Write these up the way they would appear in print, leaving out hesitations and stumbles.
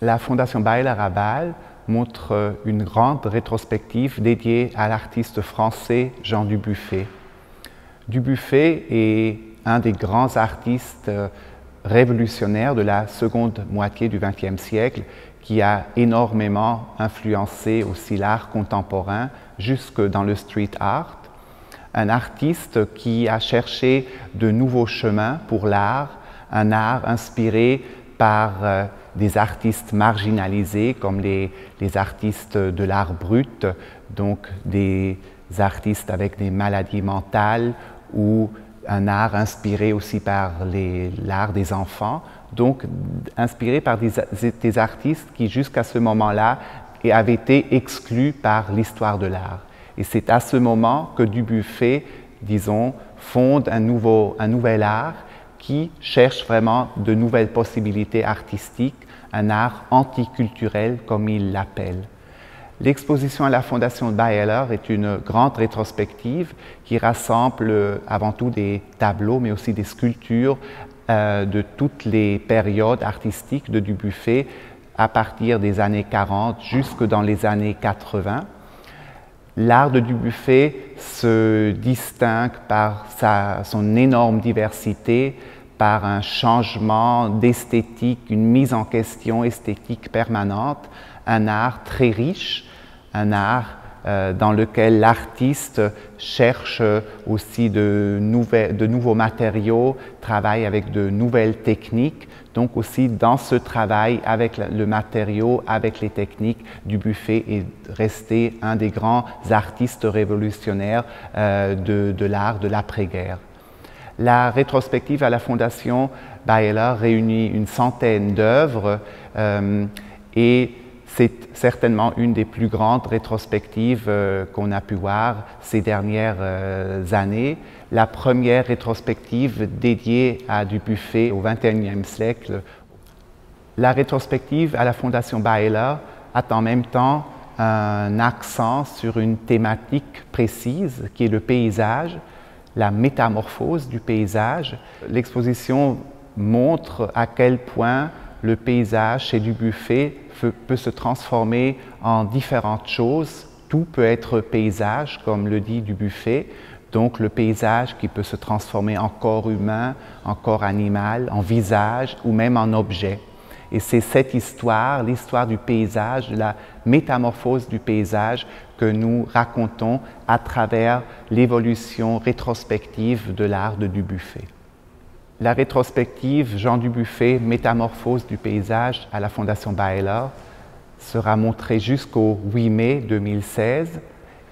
La Fondation Baylor à Bâle montre une grande rétrospective dédiée à l'artiste français Jean Dubuffet. Dubuffet est un des grands artistes révolutionnaires de la seconde moitié du XXe siècle qui a énormément influencé aussi l'art contemporain jusque dans le street art. Un artiste qui a cherché de nouveaux chemins pour l'art, un art inspiré par des artistes marginalisés comme les artistes de l'art brut, donc des artistes avec des maladies mentales ou un art inspiré aussi par l'art des enfants, donc inspiré par des artistes qui jusqu'à ce moment-là avaient été exclus par l'histoire de l'art. Et c'est à ce moment que Dubuffet, disons, fonde un nouvel art qui cherche vraiment de nouvelles possibilités artistiques, un art anticulturel comme il l'appelle. L'exposition à la Fondation Baylor est une grande rétrospective qui rassemble avant tout des tableaux mais aussi des sculptures de toutes les périodes artistiques de Dubuffet à partir des années 40 jusque dans les années 80. L'art de Dubuffet se distingue par son énorme diversité, par un changement d'esthétique, une mise en question esthétique permanente, un art très riche, un art dans lequel l'artiste cherche aussi de nouveaux matériaux, travaille avec de nouvelles techniques. Donc aussi dans ce travail avec le matériau, avec les techniques, Dubuffet est resté un des grands artistes révolutionnaires de l'art de l'après-guerre. La rétrospective à la Fondation Baylor réunit une centaine d'œuvres et c'est certainement une des plus grandes rétrospectives qu'on a pu voir ces dernières années. La première rétrospective dédiée à Dubuffet au XXIe siècle. La rétrospective à la Fondation Baylor a en même temps un accent sur une thématique précise qui est le paysage, la métamorphose du paysage. L'exposition montre à quel point le paysage chez Dubuffet peut se transformer en différentes choses. Tout peut être paysage, comme le dit Dubuffet. Donc le paysage qui peut se transformer en corps humain, en corps animal, en visage ou même en objet. Et c'est cette histoire, l'histoire du paysage, de la métamorphose du paysage que nous racontons à travers l'évolution rétrospective de l'art de Dubuffet. La rétrospective Jean Dubuffet, Métamorphose du paysage à la Fondation Baylor sera montrée jusqu'au 8 mai 2016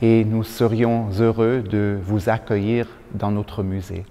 et nous serions heureux de vous accueillir dans notre musée.